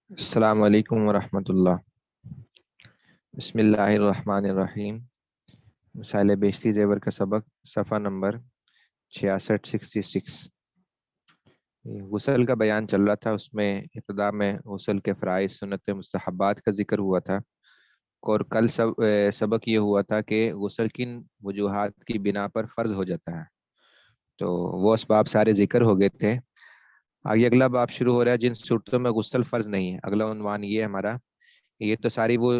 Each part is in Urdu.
السلام علیکم ورحمۃ اللہ۔ بسم اللہ الرحمن الرحیم۔ مسائل بیشتی زیور کا سبق صفحہ نمبر 66 غسل کا بیان چل رہا تھا۔ اس میں ابتدا میں غسل کے فرائض سنت مستحبات کا ذکر ہوا تھا، اور کل سبق یہ ہوا تھا کہ غسل کن وجوہات کی بنا پر فرض ہو جاتا ہے، تو وہ اسباب سارے ذکر ہو گئے تھے۔ آگے اگلا باب شروع ہو رہا ہے جن صورتوں میں غسل فرض نہیں ہے۔ اگلا عنوان یہ ہے ہمارا، یہ تو ساری وہ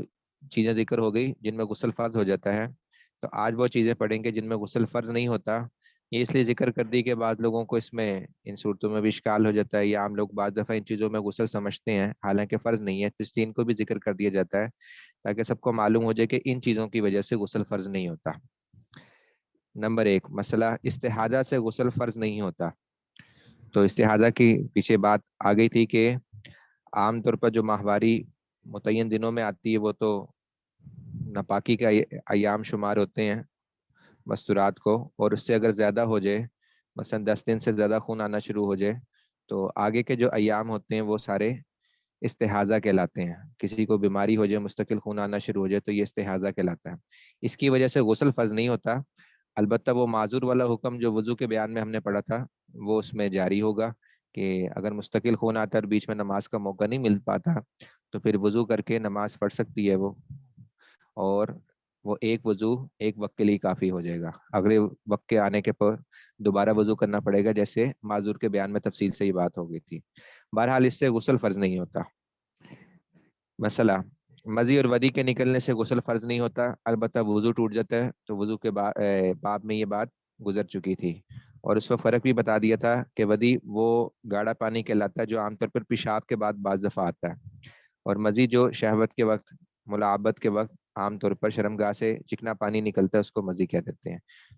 چیزیں ذکر ہو گئی جن میں غسل فرض ہو جاتا ہے، تو آج وہ چیزیں پڑھیں گے جن میں غسل فرض نہیں ہوتا۔ یہ اس لیے ذکر کر دی کہ بعض لوگوں کو اس میں ان صورتوں میں بھی اشکال ہو جاتا ہے، یا عام لوگ بعض دفعہ ان چیزوں میں غسل سمجھتے ہیں حالانکہ فرض نہیں ہے، تو اس لیے ان کو بھی ذکر کر دیا جاتا ہے تاکہ سب کو معلوم ہو جائے کہ ان چیزوں کی وجہ سے غسل فرض نہیں ہوتا۔ نمبر 1 مسئلہ، استحاضہ سے غسل فرض نہیں ہوتا۔ تو استحاضہ کی پیچھے بات آ گئی تھی کہ عام طور پر جو ماہواری متعین دنوں میں آتی ہے وہ تو ناپاکی کے ایام شمار ہوتے ہیں مستورات کو، اور اس سے اگر زیادہ ہو جائے، مثلا 10 دن سے زیادہ خون آنا شروع ہو جائے، تو آگے کے جو ایام ہوتے ہیں وہ سارے استحاضہ کہلاتے ہیں۔ کسی کو بیماری ہو جائے، مستقل خون آنا شروع ہو جائے، تو یہ استحاضہ کہلاتا ہے۔ اس کی وجہ سے غسل فرض نہیں ہوتا، البتہ وہ معذور والا حکم جو وضو کے بیان میں ہم نے پڑھا تھا وہ اس میں جاری ہوگا کہ اگر مستقل خون آتا ہے اور بیچ میں نماز کا موقع نہیں مل پاتا تو پھر وضو کر کے نماز پڑھ سکتی ہے وہ، اور وہ ایک وضو ایک وقت کے لیے کافی ہو جائے گا۔ اگلے وقت کے آنے کے پر دوبارہ وضو کرنا پڑے گا، جیسے معذور کے بیان میں تفصیل سے یہ بات ہو گئی تھی۔ بہرحال اس سے غسل فرض نہیں ہوتا۔ مسئلہ، مزی اور ودی کے نکلنے سے غسل فرض نہیں ہوتا، البتہ وضو ٹوٹ جاتا ہے، تو وضو کے باب میں یہ بات گزر چکی تھی، اور اس میں فرق بھی بتا دیا تھا کہ ودی وہ گاڑا پانی کہلاتا ہے جو عام طور پر پیشاب کے بعد بعض دفعہ آتا ہے، اور مزید جو شہوت کے وقت، ملاعبت کے وقت عام طور پر شرمگاہ سے چکنا پانی نکلتا ہے اس کو مزی کہہ دیتے ہیں۔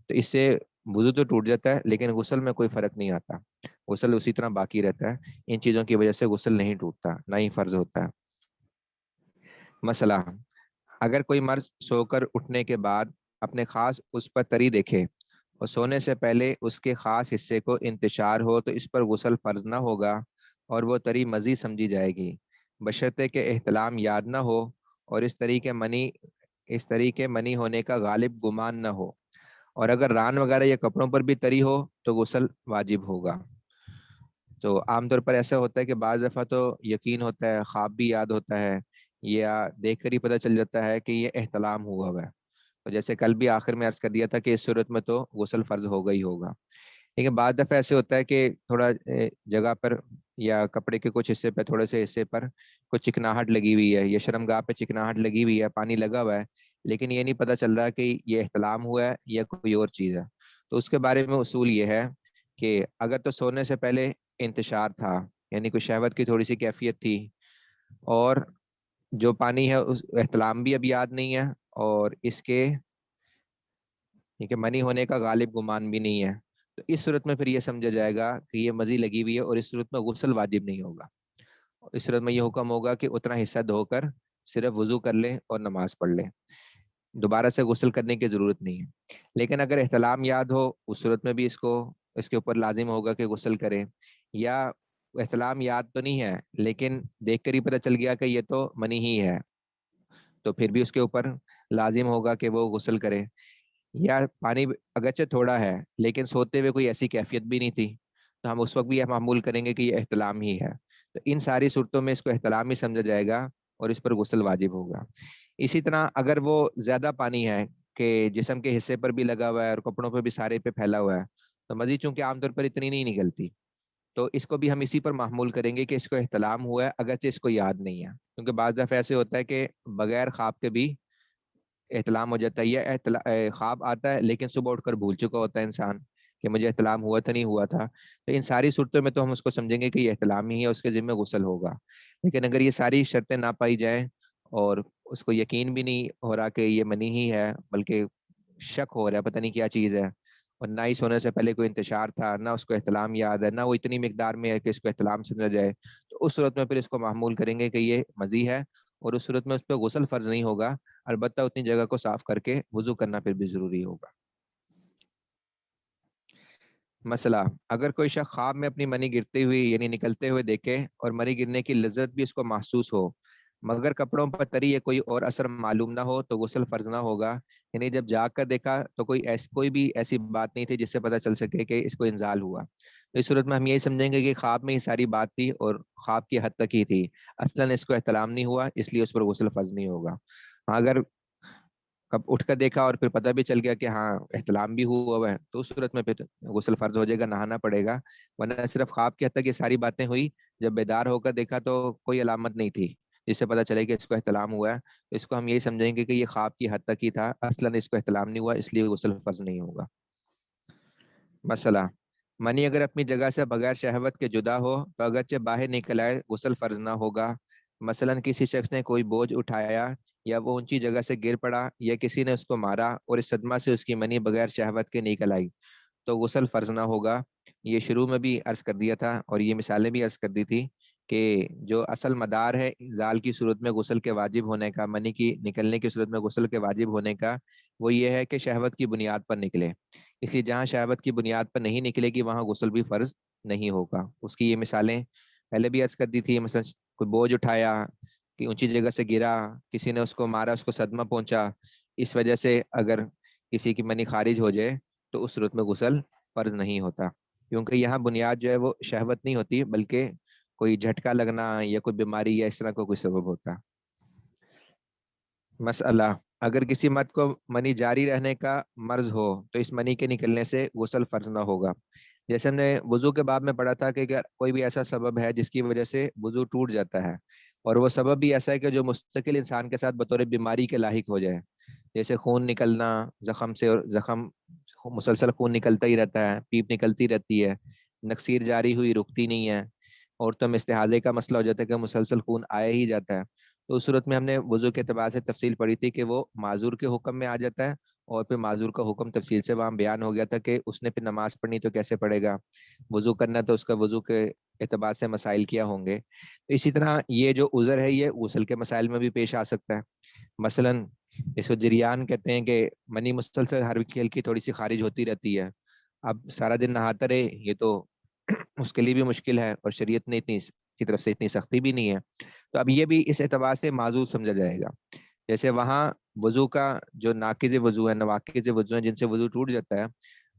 تو اس سے وضو تو ٹوٹ جاتا ہے لیکن غسل میں کوئی فرق نہیں آتا، غسل اسی طرح باقی رہتا ہے۔ ان چیزوں کی وجہ سے غسل نہیں ٹوٹتا، نہ ہی فرض ہوتا ہے۔ مسئلہ، اگر کوئی مرد سو کر اٹھنے کے بعد اپنے خاص اس پر تری دیکھے اور سونے سے پہلے اس کے خاص حصے کو انتشار ہو تو اس پر غسل فرض نہ ہوگا، اور وہ تری مزید سمجھی جائے گی، بشرطے کہ احتلام یاد نہ ہو اور اس طریقے منی ہونے کا غالب گمان نہ ہو، اور اگر ران وغیرہ یا کپڑوں پر بھی تری ہو تو غسل واجب ہوگا۔ تو عام طور پر ایسا ہوتا ہے کہ بعض دفعہ تو یقین ہوتا ہے، خواب بھی یاد ہوتا ہے، یا دیکھ کر ہی پتہ چل جاتا ہے کہ یہ احتلام ہوا ہوا ہے، تو جیسے کل بھی آخر میں عرض کر دیا تھا کہ اس صورت میں تو غسل فرض ہوگا ہی ہوگا۔ لیکن بعض دفعہ ایسے ہوتا ہے کہ تھوڑا جگہ پر یا کپڑے کے کچھ حصے پہ، تھوڑے سے حصے پر کچھ چکناہٹ لگی ہوئی ہے، یا شرمگاہ پہ چکناہٹ لگی ہوئی ہے، پانی لگا ہوا ہے، لیکن یہ نہیں پتہ چل رہا کہ یہ احتلام ہوا ہے یا کوئی اور چیز ہے، تو اس کے بارے میں اصول یہ ہے کہ اگر تو سونے سے پہلے انتشار تھا، یعنی کوئی شہوت کی تھوڑی سی کیفیت تھی، اور جو پانی ہے اس احتلام بھی اب یاد نہیں ہے، اور اس کے ٹھیک ہے منی ہونے کا غالب گمان بھی نہیں ہے، تو اس صورت میں پھر یہ سمجھا جائے گا کہ یہ مزی لگی ہوئی ہے، اور اس صورت میں غسل واجب نہیں ہوگا۔ اس صورت میں یہ حکم ہوگا کہ اتنا حصہ دھو کر صرف وضو کر لے اور نماز پڑھ لے، دوبارہ سے غسل کرنے کی ضرورت نہیں ہے۔ لیکن اگر احتلام یاد ہو اس صورت میں بھی اس کے اوپر لازم ہوگا کہ غسل کرے، یا احتلام یاد تو نہیں ہے لیکن دیکھ کر ہی پتہ چل گیا کہ یہ تو منی ہی ہے، تو پھر بھی اس کے اوپر لازم ہوگا کہ وہ غسل کرے، یا پانی اگرچہ تھوڑا ہے لیکن سوتے ہوئے کوئی ایسی کیفیت بھی نہیں تھی، تو ہم اس وقت بھی یہ معمول کریں گے کہ یہ احتلام ہی ہے، تو ان ساری صورتوں میں اس کو احتلام ہی سمجھا جائے گا اور اس پر غسل واجب ہوگا۔ اسی طرح اگر وہ زیادہ پانی ہے کہ جسم کے حصے پر بھی لگا ہوا ہے اور کپڑوں پہ بھی سارے پہ پھیلا ہوا ہے، تو مزید چونکہ عام طور پر اتنی نہیں نکلتی، تو اس کو بھی ہم اسی پر محمول کریں گے کہ اس کو احتلام ہوا ہے اگرچہ اس کو یاد نہیں ہے، کیونکہ بعض دفعہ ایسے ہوتا ہے کہ بغیر خواب کے بھی احتلام ہو جاتا ہے، یا خواب آتا ہے لیکن صبح اٹھ کر بھول چکا ہوتا ہے انسان کہ مجھے احتلام ہوا تھا نہیں ہوا تھا، تو ان ساری صورتوں میں تو ہم اس کو سمجھیں گے کہ یہ احتلام ہی ہے، اس کے ذمہ غسل ہوگا۔ لیکن اگر یہ ساری شرطیں نہ پائی جائیں اور اس کو یقین بھی نہیں ہو رہا کہ یہ منی ہی ہے، بلکہ شک ہو رہا ہے پتہ نہیں کیا چیز ہے، اور نہ ہی سونے سے پہلے کوئی انتشار تھا، نہ اس کو احتلام یاد ہے، نہ وہ اتنی مقدار میں ہے کہ اس کو احتلام سمجھا جائے، تو اس صورت میں پھر اس کو محمول کریں گے کہ یہ مزی ہے، اور اس صورت میں اس پہ غسل فرض نہیں ہوگا، البتہ اتنی جگہ کو صاف کر کے وضو کرنا پھر بھی ضروری ہوگا۔ مسئلہ، اگر کوئی شخص خواب میں اپنی منی گرتے ہوئی یعنی نکلتے ہوئے دیکھے اور منی گرنے کی لذت بھی اس کو محسوس ہو، مگر کپڑوں پر تری یا کوئی اور اثر معلوم نہ ہو، تو غسل فرض نہ ہوگا۔ یعنی جب جاگ کر دیکھا تو کوئی بھی ایسی بات نہیں تھی جس سے پتہ چل سکے کہ اس کو انزال ہوا، تو اس صورت میں ہم یہی سمجھیں گے کہ خواب میں ہی ساری بات تھی اور خواب کی حد تک ہی تھی، اصلاً اس کو احتلام نہیں ہوا، اس لیے اس پر غسل فرض نہیں ہوگا۔ ہاں، اگر کب اٹھ کر دیکھا اور پھر پتہ بھی چل گیا کہ ہاں احتلام بھی ہوا ہوا ہے، تو اس صورت میں پھر غسل فرض ہو جائے گا، نہانا پڑے گا، ورنہ صرف خواب کی حد تک یہ ساری باتیں ہوئی، جب بیدار ہو کر دیکھا تو کوئی علامت نہیں تھی جس سے پتہ چلے کہ اس کو احتلام ہوا ہے، تو اس کو ہم یہی سمجھیں گے کہ یہ خواب کی حد تک ہی تھا، اصلاً اس کو احتلام نہیں ہوا، اس لیے غسل فرض نہیں ہوگا۔ مسئلہ، منی اگر اپنی جگہ سے بغیر شہوت کے جدا ہو تو اگرچہ باہر نکل آئے غسل فرض نہ ہوگا۔ مثلاً کسی شخص نے کوئی بوجھ اٹھایا یا وہ اونچی جگہ سے گر پڑا یا کسی نے اس کو مارا اور اس صدمہ سے اس کی منی بغیر شہوت کے نکل آئی تو غسل فرض نہ ہوگا۔ یہ شروع میں بھی عرض کر دیا تھا اور یہ مثالیں بھی عرض کر دی تھی کہ جو اصل مدار ہے انزال کی صورت میں غسل کے واجب ہونے کا، منی کی نکلنے کی صورت میں غسل کے واجب ہونے کا، وہ یہ ہے کہ شہوت کی بنیاد پر نکلے، اس لیے جہاں شہوت کی بنیاد پر نہیں نکلے گی وہاں غسل بھی فرض نہیں ہوگا۔ اس کی یہ مثالیں پہلے بھی عرض کر دی تھی، مثلا کوئی بوجھ اٹھایا کہ اونچی جگہ سے گرا، کسی نے اس کو مارا، اس کو صدمہ پہنچا، اس وجہ سے اگر کسی کی منی خارج ہو جائے تو اس صورت میں غسل فرض نہیں ہوتا، کیونکہ یہاں بنیاد جو ہے وہ شہوت نہیں ہوتی بلکہ کوئی جھٹکا لگنا یا کوئی بیماری یا اس طرح کا کوئی سبب ہوتا۔ مسئلہ، اگر کسی مرد کو منی جاری رہنے کا مرض ہو تو اس منی کے نکلنے سے غسل فرض نہ ہوگا۔ جیسے ہم نے وضو کے باب میں پڑھا تھا کہ اگر کوئی بھی ایسا سبب ہے جس کی وجہ سے وضو ٹوٹ جاتا ہے اور وہ سبب بھی ایسا ہے کہ جو مستقل انسان کے ساتھ بطور بیماری کے لاحق ہو جائے، جیسے خون نکلنا زخم سے، اور زخم مسلسل خون نکلتا ہی رہتا ہے، پیپ نکلتی رہتی ہے، نکسیر جاری ہوئی رکتی نہیں ہے، عورتوں میں استحاضے کا مسئلہ ہو جاتا ہے کہ مسلسل خون آیا ہی جاتا ہے، تو اس صورت میں ہم نے وضو کے اعتبار سے تفصیل پڑھی تھی کہ وہ معذور کے حکم میں آ جاتا ہے، اور پھر معذور کا حکم تفصیل سے وہاں بیان ہو گیا تھا کہ اس نے پھر نماز پڑھنی تو کیسے پڑھے گا، وضو کرنا تو اس کا وضو کے اعتبار سے مسائل کیا ہوں گے، تو اسی طرح یہ جو عذر ہے یہ غسل کے مسائل میں بھی پیش آ سکتا ہے۔ مثلا اس کو جریان کہتے ہیں کہ منی مسلسل ہلکی ہلکی تھوڑی سی خارج ہوتی رہتی ہے، اب سارا دن نہاتا رہے یہ تو اس کے لیے بھی مشکل ہے، اور شریعت نے اتنی کی طرف سے اتنی سختی بھی نہیں ہے، تو اب یہ بھی اس اعتبار سے معذور سمجھا جائے گا۔ جیسے وہاں وضو کا جو ناقض وضو ہے، نواقض وضو ہیں جن سے وضو ٹوٹ جاتا ہے،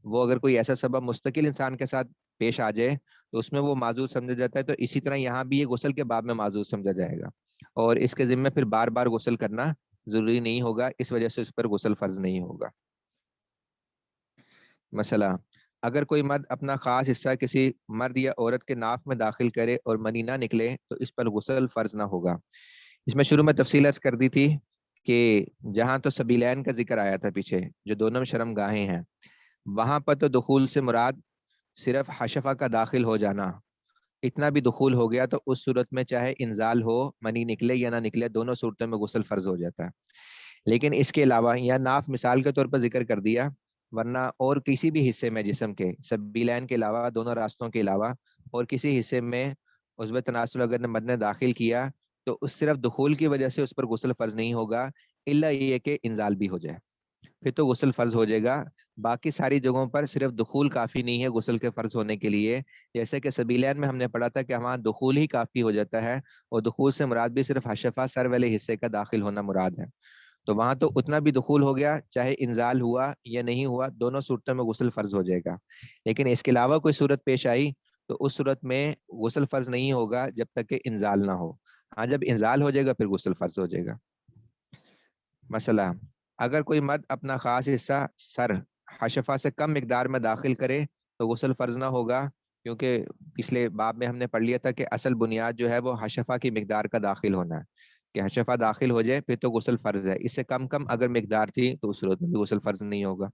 وہ اگر کوئی ایسا سبب مستقل انسان کے ساتھ پیش آ جائے تو اس میں وہ معذور سمجھا جاتا ہے، تو اسی طرح یہاں بھی یہ غسل کے باب میں معذور سمجھا جائے گا، اور اس کے ذمہ پھر بار بار غسل کرنا ضروری نہیں ہوگا، اس وجہ سے اس پر غسل فرض نہیں ہوگا۔ مسئلہ، اگر کوئی مرد اپنا خاص حصہ کسی مرد یا عورت کے ناف میں داخل کرے اور منی نہ نکلے تو اس پر غسل فرض نہ ہوگا۔ اس میں شروع میں تفصیل عرض کر دی تھی کہ جہاں تو سبیلین کا ذکر آیا تھا پیچھے، جو دونوں شرم گاہیں ہیں، وہاں پر تو دخول سے مراد صرف حشفہ کا داخل ہو جانا، اتنا بھی دخول ہو گیا تو اس صورت میں چاہے انزال ہو، منی نکلے یا نہ نکلے، دونوں صورتوں میں غسل فرض ہو جاتا ہے۔ لیکن اس کے علاوہ یا ناف مثال کے طور پر ذکر کر دیا، ورنہ اور کسی بھی حصے میں جسم کے سبیلین کے علاوہ، دونوں راستوں کے علاوہ اور کسی حصے میں عضو تناسل اگر مرد نے داخل کیا تو اس صرف دخول کی وجہ سے اس پر غسل فرض نہیں ہوگا، الا یہ کہ انزال بھی ہو جائے، پھر تو غسل فرض ہو جائے گا۔ باقی ساری جگہوں پر صرف دخول کافی نہیں ہے غسل کے فرض ہونے کے لیے، جیسے کہ سبیلین میں ہم نے پڑھا تھا کہ وہاں دخول ہی کافی ہو جاتا ہے، اور دخول سے مراد بھی صرف حشفہ سر والے حصے کا داخل ہونا مراد ہے، تو وہاں تو اتنا بھی دخول ہو گیا، چاہے انزال ہوا یا نہیں ہوا، دونوں صورتوں میں غسل فرض ہو جائے گا۔ لیکن اس کے علاوہ کوئی صورت پیش آئی تو اس صورت میں غسل فرض نہیں ہوگا جب تک کہ انزال نہ ہو، ہاں جب انزال ہو جائے گا پھر غسل فرض ہو جائے گا۔ مسئلہ، اگر کوئی مرد اپنا خاص حصہ سر حشفہ سے کم مقدار میں داخل کرے تو غسل فرض نہ ہوگا، کیونکہ پچھلے باب میں ہم نے پڑھ لیا تھا کہ اصل بنیاد جو ہے وہ حشفہ کی مقدار کا داخل ہونا ہے، کہ حشفہ داخل ہو جائے پھر تو غسل فرض ہے، اس سے کم کم اگر مقدار تھی تو اس صورت میں بھی غسل فرض نہیں ہوگا۔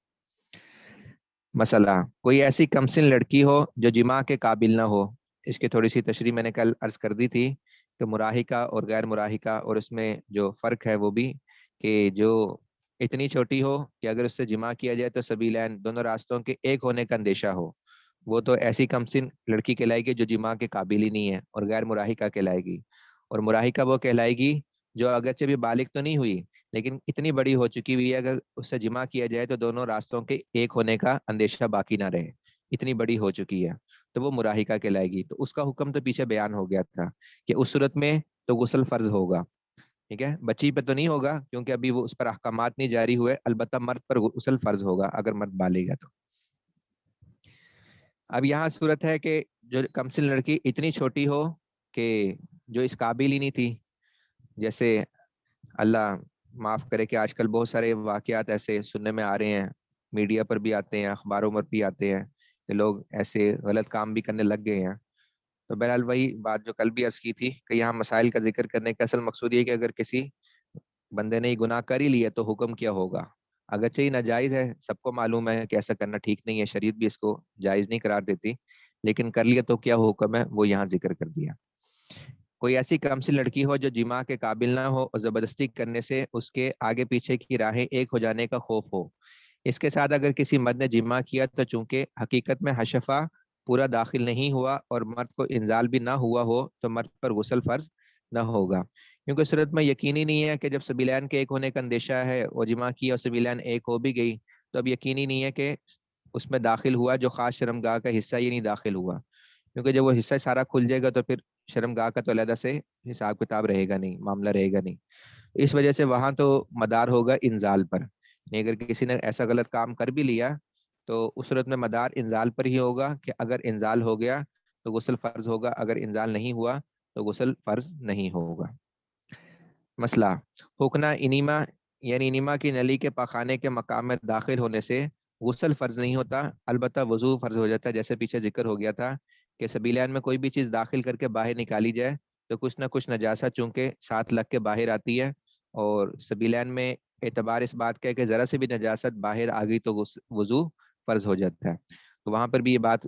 مسئلہ، کوئی ایسی کمسن لڑکی ہو جو جماع کے قابل نہ ہو، اس کی تھوڑی سی تشریح میں نے کل عرض کر دی تھی کہ مراہقہ اور غیر مراہقہ، اور اس میں جو فرق ہے وہ بھی کہ جو اتنی چھوٹی ہو کہ اگر اس سے جماع کیا جائے تو سبیلین دونوں راستوں کے ایک ہونے کا اندیشہ ہو، وہ تو ایسی کمسن لڑکی کہلائے گی جو جماع کے قابل ہی نہیں ہے، اور غیر مراہقہ کہلائے گی، اور مراہقہ وہ کہلائے گی جو اگرچہ بھی بالغ تو نہیں ہوئی لیکن اتنی بڑی ہو چکی ہوئی ہے اگر اس سے جماع کیا جائے تو دونوں راستوں کے ایک ہونے کا اندیشہ باقی نہ رہے، اتنی بڑی ہو چکی ہے تو وہ مراہقہ کہلائے گی. تو اس کا حکم تو پیچھے بیان ہو گیا تھا کہ اس صورت میں تو غسل فرض ہوگا. ٹھیک ہے, بچی پہ تو نہیں ہوگا کیونکہ ابھی وہ اس پر احکامات نہیں جاری ہوئے, البتہ مرد پر غسل فرض ہوگا اگر مرد بالغ ہے تو. اب یہاں صورت ہے کہ جو کمسن لڑکی اتنی چھوٹی ہو کہ جو اس قابل ہی نہیں تھی, جیسے اللہ معاف کرے کہ آج کل بہت سارے واقعات ایسے سننے میں آ رہے ہیں, میڈیا پر بھی آتے ہیں, اخباروں پر بھی آتے ہیں کہ لوگ ایسے غلط کام بھی کرنے لگ گئے ہیں. تو بہرحال وہی بات جو کل بھی عرض کی تھی کہ یہاں مسائل کا ذکر کرنے کا اصل مقصود یہ کہ اگر کسی بندے نے یہ گناہ کر ہی لیا تو حکم کیا ہوگا. اگرچہ یہ ناجائز ہے, سب کو معلوم ہے کہ ایسا کرنا ٹھیک نہیں ہے, شریعت بھی اس کو جائز نہیں قرار دیتی, لیکن کر لیا تو کیا حکم ہے وہ یہاں ذکر کر دیا. کوئی ایسی کمسن لڑکی ہو جو جماع کے قابل نہ ہو اور زبردستی کرنے سے اس کے آگے پیچھے کی راہیں ایک ہو جانے کا خوف ہو. اس کے ساتھ اگر کسی مرد نے جماع کیا تو چونکہ حقیقت میں حشفہ پورا داخل نہیں ہوا اور مرد کو انزال بھی نہ ہوا ہو تو مرد پر غسل فرض نہ ہوگا, کیونکہ صورت میں یقینی نہیں ہے کہ جب سبیلین کے ایک ہونے کا اندیشہ ہے اور جماع کیا اور سبیلین ایک ہو بھی گئی تو اب یقینی نہیں ہے کہ اس میں داخل ہوا جو خاص شرمگاہ کا حصہ ہی نہیں داخل ہوا, کیونکہ جب وہ حصہ سارا کھل جائے گا تو پھر شرمگاہ کا تو علیحدہ سے حساب کتاب رہے گا نہیں, معاملہ رہے گا نہیں. اس وجہ سے وہاں تو مدار ہوگا انزال پر. اگر کسی نے ایسا غلط کام کر بھی لیا تو اس صورت میں مدار انزال پر ہی ہوگا کہ اگر انزال ہو گیا تو غسل فرض ہوگا, اگر انزال نہیں ہوا تو غسل فرض نہیں ہوگا. مسئلہ حکنا انیما یعنی انیما کی نلی کے پاخانے کے مقام میں داخل ہونے سے غسل فرض نہیں ہوتا, البتہ وضو فرض ہو جاتا ہے. جیسے پیچھے ذکر ہو گیا تھا کہ سبیلین میں کوئی بھی چیز داخل کر کے باہر نکالی جائے تو کچھ نہ کچھ نجاست چونکہ ساتھ لگ کے باہر آتی ہے, اور سبیلین میں اعتبار اس بات کا ہے کہ ذرا سے بھی نجاست باہر آ گئی تو وضو فرض ہو جاتا ہے. تو وہاں پر بھی یہ بات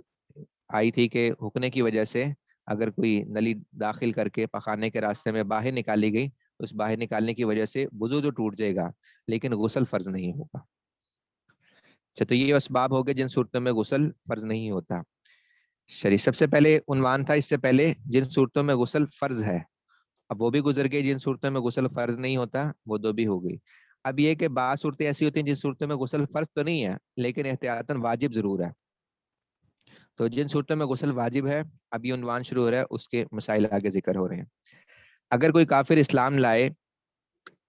آئی تھی کہ حکنے کی وجہ سے اگر کوئی نلی داخل کر کے پخانے کے راستے میں باہر نکالی گئی تو اس باہر نکالنے کی وجہ سے وضو تو ٹوٹ جائے گا لیکن غسل فرض نہیں ہوگا. اچھا, تو یہ اسباب ہو گئے جن صورتوں میں غسل فرض نہیں ہوتا. شریف سب سے پہلے عنوان تھا اس سے پہلے جن صورتوں میں غسل فرض ہے, اب وہ بھی گزر گئی. جن صورتوں میں غسل فرض نہیں ہوتا وہ دو بھی ہو گئی. اب یہ کہ بعض صورتیں ایسی ہوتی ہیں جن صورتوں میں غسل فرض تو نہیں ہے لیکن احتیاطاً واجب ضرور ہے. تو جن صورتوں میں غسل واجب ہے اب یہ عنوان شروع ہو رہا ہے, اس کے مسائل آگے ذکر ہو رہے ہیں. اگر کوئی کافر اسلام لائے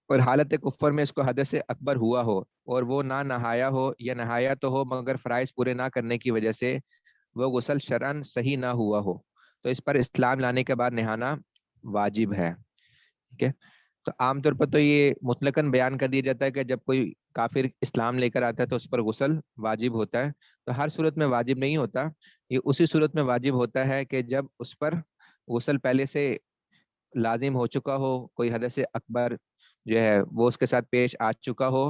اور حالت کفر میں اس کو حدث اکبر ہوا ہو اور وہ نہ نہایا ہو یا نہایا تو ہو مگر فرائض پورے نہ کرنے کی وجہ سے وہ غسل شرعن صحیح نہ ہوا ہو تو اس پر اسلام لانے کے بعد نہانا واجب ہے. ٹھیک ہے, تو عام طور پر تو یہ مطلقاً بیان کر دیا جاتا ہے کہ جب کوئی کافر اسلام لے کر آتا ہے تو اس پر غسل واجب ہوتا ہے. تو ہر صورت میں واجب نہیں ہوتا, یہ اسی صورت میں واجب ہوتا ہے کہ جب اس پر غسل پہلے سے لازم ہو چکا ہو, کوئی حدث اکبر جو ہے وہ اس کے ساتھ پیش آ چکا ہو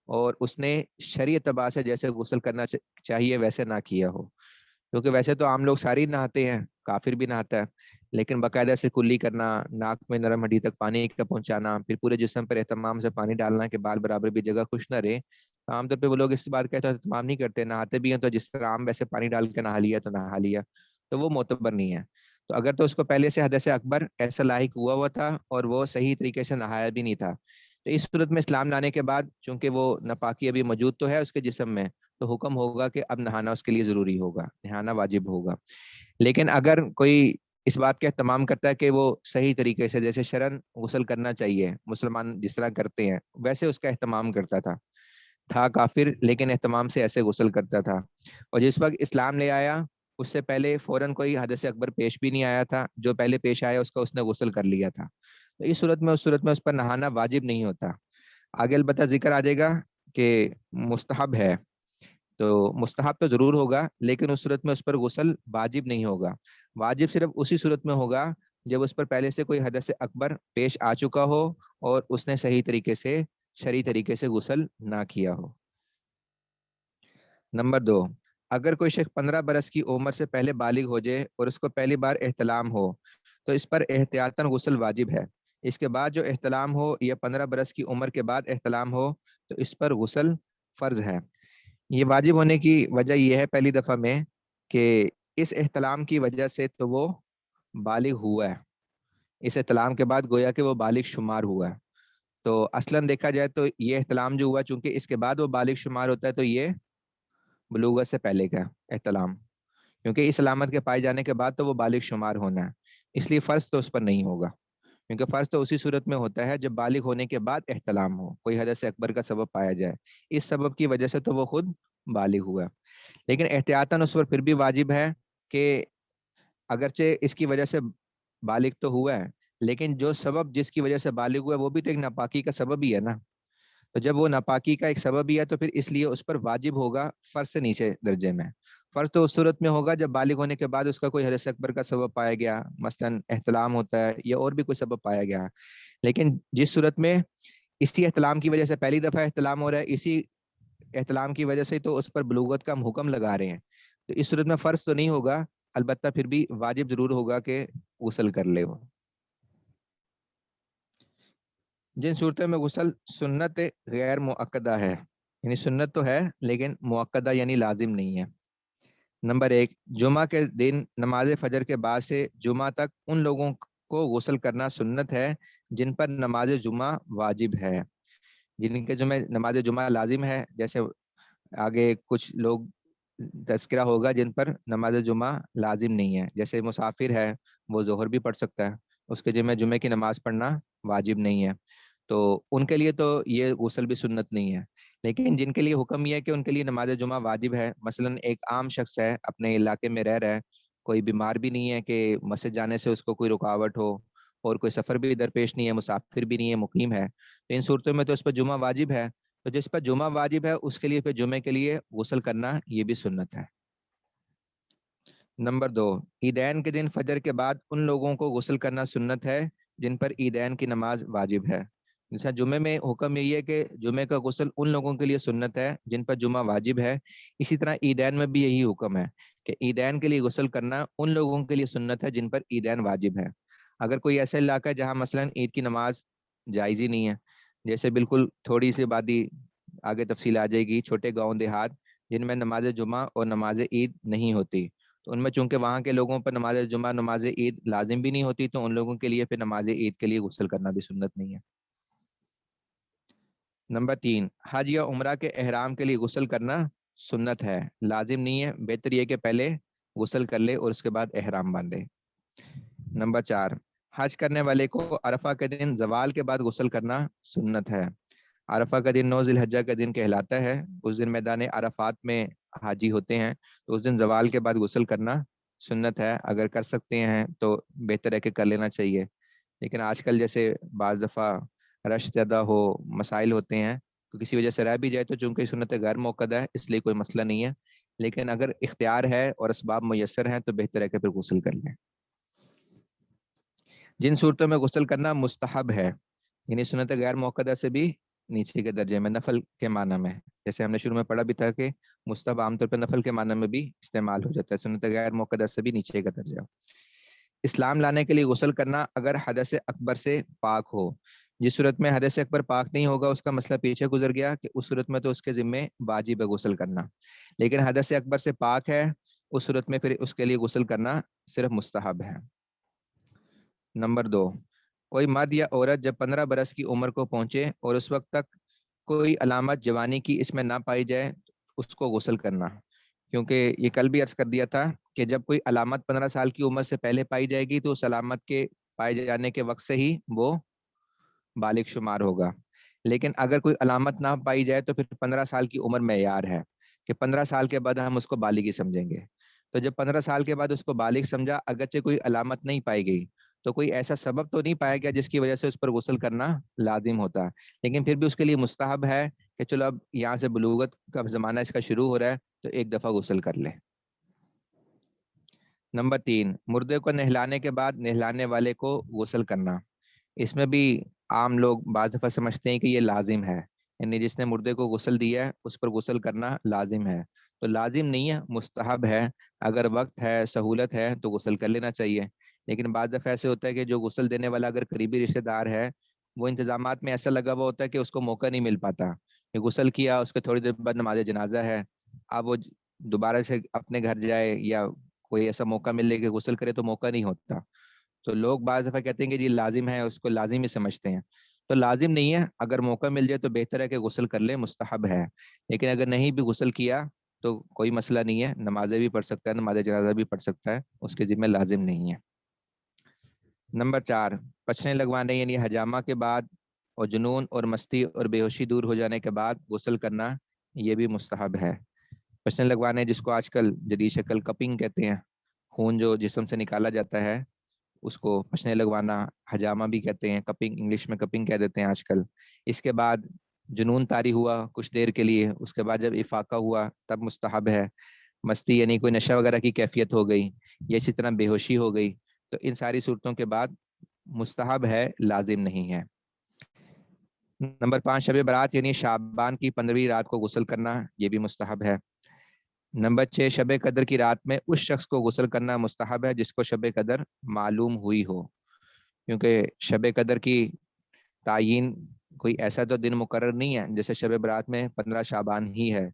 اور اس نے شرعی اعتبار سے جیسے غسل کرنا چاہیے ویسے نہ کیا ہو. کیونکہ ویسے تو عام لوگ ساری نہاتے ہیں, کافر بھی نہاتا ہے, لیکن باقاعدہ سے کلی کرنا, ناک میں نرم ہڈی تک پانی کا پہنچانا, پھر پورے جسم پر اہتمام سے پانی ڈالنا کہ بال برابر بھی جگہ خوش نہ رہے. عام طور پہ وہ لوگ اس بات کا اہتمام نہیں کرتے, نہاتے بھی ہیں تو جس طرح عام ویسے پانی ڈال کے نہا لیا تو نہا لیا, تو وہ معتبر نہیں ہے. تو اگر تو اس کو پہلے سے حدث اکبر ایسا لاحق ہوا تھا اور وہ صحیح طریقے سے نہایا بھی نہیں تھا تو اس صورت میں اسلام لانے کے بعد چونکہ وہ ناپاکی ابھی موجود تو ہے اس کے جسم میں, تو حکم ہوگا کہ اب نہانا اس کے لیے ضروری ہوگا, نہانا واجب ہوگا. لیکن اگر کوئی اس بات کا اہتمام کرتا ہے کہ وہ صحیح طریقے سے جیسے شرعن غسل کرنا چاہیے, مسلمان جس طرح کرتے ہیں ویسے اس کا اہتمام کرتا تھا کافر لیکن اہتمام سے ایسے غسل کرتا تھا, اور جس وقت اسلام لے آیا اس سے پہلے فوراً کوئی حدث اکبر پیش بھی نہیں آیا تھا, جو پہلے پیش آیا اس کا اس نے غسل کر لیا تھا, تو اس صورت میں اس پر نہانا واجب نہیں ہوتا. آگے البتہ ذکر آ جائے گا کہ مستحب ہے, تو مستحب تو ضرور ہوگا لیکن اس صورت میں اس پر غسل واجب نہیں ہوگا. واجب صرف اسی صورت میں ہوگا جب اس پر پہلے سے کوئی حدث اکبر پیش آ چکا ہو اور اس نے صحیح طریقے سے شرعی طریقے سے غسل نہ کیا ہو. نمبر 2, اگر کوئی شخص 15 برس کی عمر سے پہلے بالغ ہو جائے اور اس کو پہلی بار احتلام ہو تو اس پر احتیاطاً غسل واجب ہے. اس کے بعد جو احتلام ہو یا 15 برس کی عمر کے بعد احتلام ہو تو اس پر غسل فرض ہے. یہ واجب ہونے کی وجہ یہ ہے پہلی دفعہ میں کہ اس احتلام کی وجہ سے تو وہ بالغ ہوا ہے, اس احتلام کے بعد گویا کہ وہ بالغ شمار ہوا ہے. تو اصلاً دیکھا جائے تو یہ احتلام جو ہوا چونکہ اس کے بعد وہ بالغ شمار ہوتا ہے تو یہ بلوغت سے پہلے کا احتلام, کیونکہ اس علامت کے پائے جانے کے بعد تو وہ بالغ شمار ہونا ہے، اس لیے فرض تو اس پر نہیں ہوگا، کیونکہ فرض تو اسی صورت میں ہوتا ہے جب بالغ ہونے کے بعد احتلام ہو، کوئی حدث اکبر کا سبب پایا جائے، اس سبب کی وجہ سے تو وہ خود بالغ ہوا، لیکن احتیاطاً اس پر پھر بھی واجب ہے کہ اگرچہ اس کی وجہ سے بالغ تو ہوا ہے، لیکن جو سبب جس کی وجہ سے بالغ ہوا ہے وہ بھی تو ایک ناپاکی کا سبب ہی ہے نا، تو جب وہ ناپاکی کا ایک سبب ہی ہے تو پھر اس لیے اس پر واجب ہوگا فرض سے نیچے درجے میں۔ فرض تو اس صورت میں ہوگا جب بالغ ہونے کے بعد اس کا کوئی حدث اکبر کا سبب پایا گیا، مثلا احتلام ہوتا ہے یا اور بھی کوئی سبب پایا گیا، لیکن جس صورت میں اسی احتلام کی وجہ سے پہلی دفعہ احتلام ہو رہا ہے، اسی احتلام کی وجہ سے تو اس پر بلوغت کا ہم حکم لگا رہے ہیں، تو اس صورت میں فرض تو نہیں ہوگا، البتہ پھر بھی واجب ضرور ہوگا کہ غسل کر لے وہ۔ جن صورتوں میں غسل سنت غیر مؤکدہ ہے، یعنی سنت تو ہے لیکن مؤکدہ یعنی لازم نہیں ہے۔ نمبر ایک، جمعہ کے دن نماز فجر کے بعد سے جمعہ تک ان لوگوں کو غسل کرنا سنت ہے جن پر نماز جمعہ واجب ہے، جن کے جمعہ نماز جمعہ لازم ہے، جیسے آگے کچھ لوگ تذکرہ ہوگا جن پر نماز جمعہ لازم نہیں ہے، جیسے مسافر ہے وہ ظہر بھی پڑھ سکتا ہے، اس کے جمعے کی نماز پڑھنا واجب نہیں ہے، تو ان کے لیے تو یہ غسل بھی سنت نہیں ہے، لیکن جن کے لیے حکم یہ ہے کہ ان کے لیے نماز جمعہ واجب ہے، مثلا ایک عام شخص ہے اپنے علاقے میں رہ رہا ہے، کوئی بیمار بھی نہیں ہے کہ مسجد جانے سے اس کو کوئی رکاوٹ ہو، اور کوئی سفر بھی درپیش نہیں ہے، مسافر بھی نہیں ہے، مقیم ہے، تو ان صورتوں میں تو اس پر جمعہ واجب ہے، تو جس پر جمعہ واجب ہے اس کے لیے پھر جمعے کے لیے غسل کرنا یہ بھی سنت ہے۔ نمبر دو، عیدین کے دن فجر کے بعد ان لوگوں کو غسل کرنا سنت ہے جن پر عیدین کی نماز واجب ہے، جیسا جمعے میں حکم یہی ہے کہ جمعے کا غسل ان لوگوں کے لیے سنت ہے جن پر جمعہ واجب ہے، اسی طرح عیدین میں بھی یہی حکم ہے کہ عیدین کے لیے غسل کرنا ان لوگوں کے لیے سنت ہے جن پر عیدین واجب ہے۔ اگر کوئی ایسا علاقہ ہے جہاں مثلا عید کی نماز جائز ہی نہیں ہے، جیسے بالکل تھوڑی سی آبادی، آگے تفصیل آ جائے گی، چھوٹے گاؤں دیہات جن میں نماز جمعہ اور نماز عید نہیں ہوتی، تو ان میں چونکہ وہاں کے لوگوں پر نماز جمعہ نماز عید لازم بھی نہیں ہوتی، تو ان لوگوں کے لیے پھر نماز عید کے لیے غسل کرنا بھی سنت نہیں ہے۔ نمبر تین، حج یا عمرہ کے احرام کے لیے غسل کرنا سنت ہے، لازم نہیں ہے، بہتر یہ کہ پہلے غسل کر لے اور اس کے بعد احرام باندھے۔ نمبر چار، حج کرنے والے کو عرفہ کے دن زوال کے بعد غسل کرنا سنت ہے، عرفہ کا دن 9 ذی الحجہ کا دن کہلاتا ہے، اس دن میدان عرفات میں حاجی ہوتے ہیں، تو اس دن زوال کے بعد غسل کرنا سنت ہے، اگر کر سکتے ہیں تو بہتر ہے کہ کر لینا چاہیے، لیکن آج کل جیسے بعض دفعہ رش زیادہ ہو، مسائل ہوتے ہیں، تو کسی وجہ سے رہ بھی جائے تو چونکہ سنت غیر موقع ہے اس لیے کوئی مسئلہ نہیں ہے، لیکن اگر اختیار ہے اور اسباب میسر ہیں تو بہتر ہے کہ پھر غسل کر لیں۔ جن صورتوں میں غسل کرنا مستحب ہے، یعنی سنت غیر موقع سے بھی نیچے کے درجے میں، نفل کے معنی میں، جیسے ہم نے شروع میں پڑھا بھی تھا کہ مستحب عام طور پہ نفل کے معنی میں بھی استعمال ہو جاتا ہے، سنت غیر موقع سے بھی نیچے کا درجہ۔ اسلام لانے کے لیے غسل کرنا اگر حدث اکبر سے پاک ہو، جس صورت میں حدث اکبر پاک نہیں ہوگا اس کا مسئلہ پیچھے گزر گیا کہ اس صورت میں تو اس کے ذمے واجب ہے غسل کرنا، لیکن حدث اکبر سے پاک ہے اس صورت میں پھر اس کے لیے غسل کرنا صرف مستحب ہے۔ نمبر دو، کوئی مرد یا عورت جب 15 برس کی عمر کو پہنچے اور اس وقت تک کوئی علامت جوانی کی اس میں نہ پائی جائے اس کو غسل کرنا، کیونکہ یہ کل بھی عرض کر دیا تھا کہ جب کوئی علامت 15 سال کی عمر سے پہلے پائی جائے گی تو اس علامت کے پائے جانے کے وقت سے ہی وہ بالغ شمار ہوگا، لیکن اگر کوئی علامت نہ پائی جائے تو پھر 15 سال کی عمر معیار ہے کہ 15 سال کے بعد ہم اس کو بالغ ہی سمجھیں گے، تو جب 15 سال کے بعد اس کو بالغ سمجھا، اگرچہ کوئی علامت نہیں پائی گئی تو کوئی ایسا سبب تو نہیں پایا گیا جس کی وجہ سے اس پر غسل کرنا لازم ہوتا، لیکن پھر بھی اس کے لیے مستحب ہے کہ چلو اب یہاں سے بلوغت کا زمانہ اس کا شروع ہو رہا ہے تو ایک دفعہ غسل کر لے۔ نمبر تین، مردے کو نہلانے کے بعد نہلانے والے کو غسل کرنا، اس میں بھی عام لوگ بعض دفعہ سمجھتے ہیں کہ یہ لازم ہے، یعنی جس نے مردے کو غسل دیا ہے اس پر غسل کرنا لازم ہے، تو لازم نہیں ہے، مستحب ہے، اگر وقت ہے سہولت ہے تو غسل کر لینا چاہیے، لیکن بعض دفعہ ایسے ہوتا ہے کہ جو غسل دینے والا اگر قریبی رشتہ دار ہے وہ انتظامات میں ایسا لگا ہوا ہوتا ہے کہ اس کو موقع نہیں مل پاتا، کہ غسل کیا اس کے تھوڑی دیر بعد نماز جنازہ ہے، اب وہ دوبارہ سے اپنے گھر جائے یا کوئی ایسا موقع ملے کہ غسل کرے تو موقع نہیں ہوتا، تو لوگ بعض دفعہ کہتے ہیں کہ جی لازم ہے، اس کو لازم ہی سمجھتے ہیں، تو لازم نہیں ہے، اگر موقع مل جائے تو بہتر ہے کہ غسل کر لے، مستحب ہے، لیکن اگر نہیں بھی غسل کیا تو کوئی مسئلہ نہیں ہے، نمازیں بھی پڑھ سکتا ہے، نماز جنازہ بھی پڑھ سکتا ہے، اس کے ذمہ لازم نہیں ہے۔ نمبر 4، پچھنے لگوانے یعنی حجامہ کے بعد اور جنون اور مستی اور بے ہوشی دور ہو جانے کے بعد غسل کرنا یہ بھی مستحب ہے۔ پچھنے لگوانے جس کو آج کل جدید شکل کپنگ کہتے ہیں، خون جو جسم سے نکالا جاتا ہے اس کو پچھنے لگوانا، حجامہ بھی کہتے ہیں، کپنگ انگلش میں کپنگ کہہ دیتے ہیں آج کل۔ اس کے بعد جنون طاری ہوا کچھ دیر کے لیے، اس کے بعد جب افاقہ ہوا تب مستحب ہے۔ مستی یعنی کوئی نشہ وغیرہ کی کیفیت ہو گئی یا اسی طرح بے ہوشی ہو گئی، تو ان ساری صورتوں کے بعد مستحب ہے، لازم نہیں ہے۔ نمبر 5، شب برات یعنی شعبان کی 15ویں رات کو غسل کرنا، یہ بھی مستحب ہے۔ نمبر 6، شب قدر کی رات میں اس شخص کو غسل کرنا مستحب ہے جس کو شب قدر معلوم ہوئی ہو، کیونکہ شب قدر کی تعیین کوئی ایسا تو دن مقرر نہیں ہے، جیسے شب برات میں 15 شعبان ہی ہے،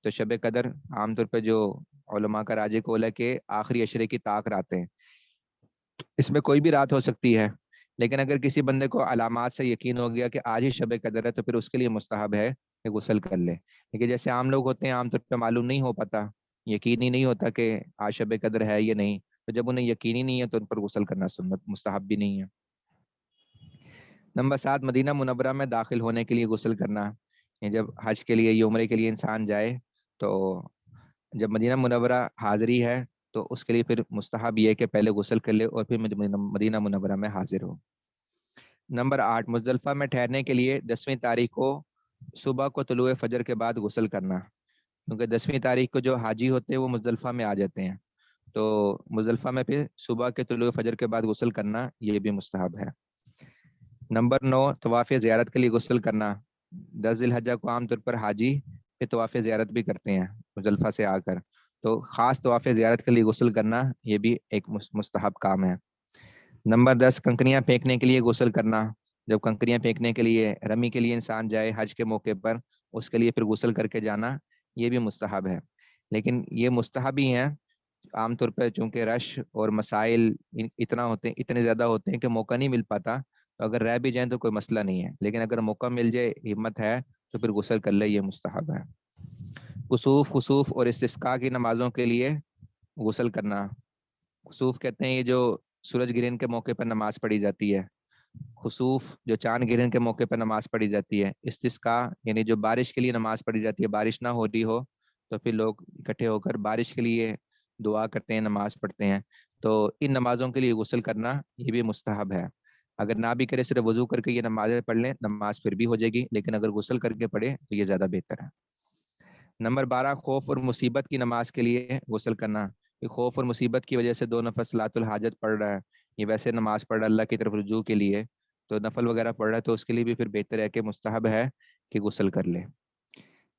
تو شب قدر عام طور پہ جو علماء کا راج قول ہے کہ آخری عشرے کی طاق راتیں، اس میں کوئی بھی رات ہو سکتی ہے، لیکن اگر کسی بندے کو علامات سے یقین ہو گیا کہ آج ہی شب قدر ہے تو پھر اس کے لیے مستحب ہے کہ غسل کر لے۔ لیکن جیسے عام لوگ ہوتے ہیں عام طور پہ معلوم نہیں ہو پاتا، یقین ہی نہیں ہوتا کہ آج شب قدر ہے یا نہیں، تو جب انہیں یقین ہی نہیں ہے تو ان پر غسل کرنا سنت مستحب بھی نہیں ہے۔ نمبر 7، مدینہ منورہ میں داخل ہونے کے لیے غسل کرنا، یہ جب حج کے لیے یا عمرے کے لیے انسان جائے تو جب مدینہ منورہ حاضری ہے تو اس کے لیے پھر مستحب یہ کہ پہلے غسل کر لے اور پھر مدینہ منورہ میں حاضر ہو۔ نمبر 8، مزدلفہ میں ٹھہرنے کے لیے 10ویں تاریخ کو صبح کو طلوع فجر کے بعد غسل کرنا، کیونکہ 10ویں تاریخ کو جو حاجی ہوتے ہیں وہ مزدلفہ میں آ جاتے ہیں، تو مزدلفہ میں پھر صبح کے طلوع فجر کے بعد غسل کرنا یہ بھی مستحب ہے۔ نمبر 9، طواف زیارت کے لیے غسل کرنا، 10 ذی الحجہ کو عام طور پر حاجی پھر طواف زیارت بھی کرتے ہیں مزدلفہ سے آ کر، تو خاص طواف زیارت کے لیے غسل کرنا یہ بھی ایک مستحب کام ہے۔ نمبر 10، کنکریاں پھینکنے کے لیے غسل کرنا، جب کنکریاں پھینکنے کے لیے رمی کے لیے انسان جائے حج کے موقع پر، اس کے لیے پھر غسل کر کے جانا یہ بھی مستحب ہے، لیکن یہ مستحب ہی ہیں، عام طور پہ چونکہ رش اور مسائل اتنے زیادہ ہوتے ہیں کہ موقع نہیں مل پاتا، تو اگر رہ بھی جائیں تو کوئی مسئلہ نہیں ہے، لیکن اگر موقع مل جائے ہمت ہے تو پھر غسل کر لے، یہ مستحب ہے۔ کسوف، خسوف اور استسقاء کی نمازوں کے لیے غسل کرنا، خسوف کہتے ہیں یہ جو سورج گرہن کے موقع پر نماز پڑھی جاتی ہے، خسوف جو چاند گرہن کے موقع پر نماز پڑھی جاتی ہے، استسقاء یعنی جو بارش کے لیے نماز پڑھی جاتی ہے، بارش نہ ہو رہی ہو تو پھر لوگ اکٹھے ہو کر بارش کے لیے دعا کرتے ہیں، نماز پڑھتے ہیں، تو ان نمازوں کے لیے غسل کرنا یہ بھی مستحب ہے۔ اگر نہ بھی کرے صرف وضو کر کے یہ نمازیں پڑھ لیں نماز پھر بھی ہو جائے گی، لیکن اگر غسل کر کے پڑھے تو یہ زیادہ بہتر ہے۔ نمبر 12، خوف اور مصیبت کی نماز کے لیے غسل کرنا، کہ خوف اور مصیبت کی وجہ سے 2 نفل صلاۃ الحاجت پڑھ رہا ہے، یہ ویسے نماز پڑھ رہا ہے اللہ کی طرف رجوع کے لیے، تو نفل وغیرہ پڑھ رہا ہے تو اس کے لیے بھی پھر بہتر ہے کہ مستحب ہے کہ غسل کر لے۔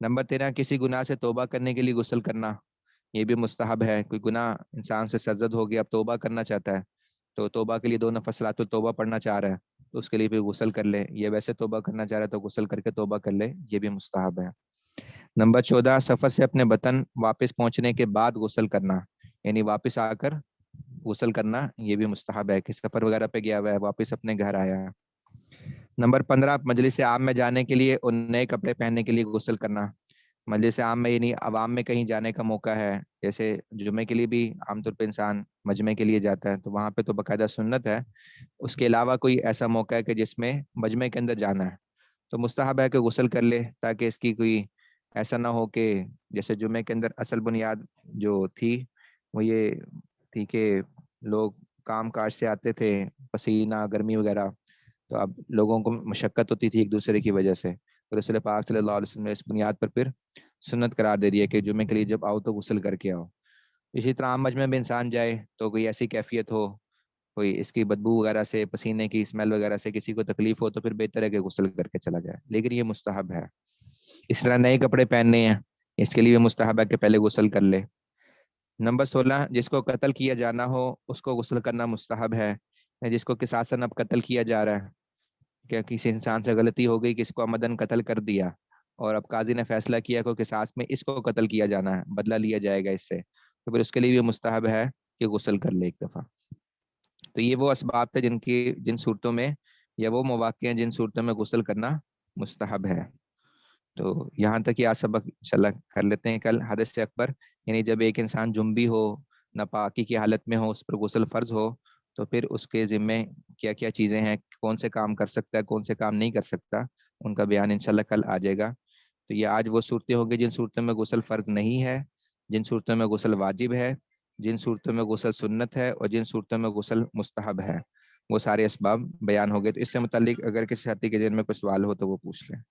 نمبر 13، کسی گناہ سے توبہ کرنے کے لیے غسل کرنا، یہ بھی مستحب ہے، کوئی گناہ انسان سے سرزد ہو گیا اب توبہ کرنا چاہتا ہے، تو توبہ کے لیے 2 نفل صلاۃ التوبہ پڑھنا چاہ رہا ہے تو اس کے لیے پھر غسل کر لے، یہ ویسے توبہ کرنا چاہ رہا ہے تو غسل کر کے توبہ کر لے، یہ بھی مستحب ہے۔ نمبر 14، سفر سے اپنے وطن واپس پہنچنے کے بعد غسل کرنا، یعنی واپس آ کر غسل کرنا یہ بھی مستحب ہے کہ سفر وغیرہ پہ گیا ہوا ہے واپس اپنے گھر آیا ہے۔ نمبر 15، مجلس عام میں جانے کے لیے اور نئے کپڑے پہننے کے لیے غسل کرنا، مجلس عام میں یعنی عوام میں کہیں جانے کا موقع ہے، جیسے جمعے کے لیے بھی عام طور پہ انسان مجمع کے لیے جاتا ہے تو وہاں پہ تو باقاعدہ سنت ہے، اس کے علاوہ کوئی ایسا موقع ہے کہ جس میں مجمع کے اندر جانا ہے تو مستحب ہے کہ غسل کر لے، تاکہ اس کی کوئی ایسا نہ ہو کہ جیسے جمعے کے اندر اصل بنیاد جو تھی وہ یہ تھی کہ لوگ کام کاج سے آتے تھے، پسینہ گرمی وغیرہ، تو اب لوگوں کو مشقت ہوتی تھی ایک دوسرے کی وجہ سے، تو رسول پاک صلی اللہ علیہ وسلم نے اس بنیاد پر پھر سنت قرار دے دی ہے کہ جمعے کے لیے جب آؤ تو غسل کر کے آؤ۔ اسی طرح عام مجمع میں انسان جائے تو کوئی ایسی کیفیت ہو، کوئی اس کی بدبو وغیرہ سے، پسینے کی اسمیل وغیرہ سے کسی کو تکلیف ہو تو پھر بہتر ہے کہ غسل کر کے چلا جائے، لیکن یہ مستحب ہے۔ اس طرح نئے کپڑے پہننے ہیں، اس کے لیے بھی مستحب ہے کہ پہلے غسل کر لے۔ نمبر 16، جس کو قتل کیا جانا ہو اس کو غسل کرنا مستحب ہے، جس کو قصاصاً اب قتل کیا جا رہا ہے، کہ کسی انسان سے غلطی ہو گئی کہ اس کو عمدن قتل کر دیا اور اب قاضی نے فیصلہ کیا کہ قصاص میں اس کو قتل کیا جانا ہے، بدلہ لیا جائے گا اس سے، تو پھر اس کے لیے بھی مستحب ہے کہ غسل کر لے ایک دفعہ۔ تو یہ وہ اسباب تھے جن صورتوں میں یا وہ مواقع ہیں جن صورتوں میں غسل کرنا مستحب ہے۔ تو یہاں تک یہ آج سبق انشاءاللہ کر لیتے ہیں کل. حدث اکبر یعنی جب ایک انسان جنبی ہو، ناپاکی کی حالت میں ہو، اس پر غسل فرض ہو، تو پھر اس کے ذمے کیا کیا چیزیں ہیں، کون سے کام کر سکتا ہے، کون سے کام نہیں کر سکتا، ان کا بیان انشاءاللہ کل آ جائے گا. تو یہ آج وہ صورتیں ہوں گی جن صورتوں میں غسل فرض نہیں ہے، جن صورتوں میں غسل واجب ہے، جن صورتوں میں غسل سنت ہے، اور جن صورتوں میں غسل مستحب ہے. وہ سارے اسباب بیان ہو گئے. تو اس سے متعلق اگر کسی ساتھی کے ذہن میں کوئی سوال ہو تو وہ پوچھ لیں.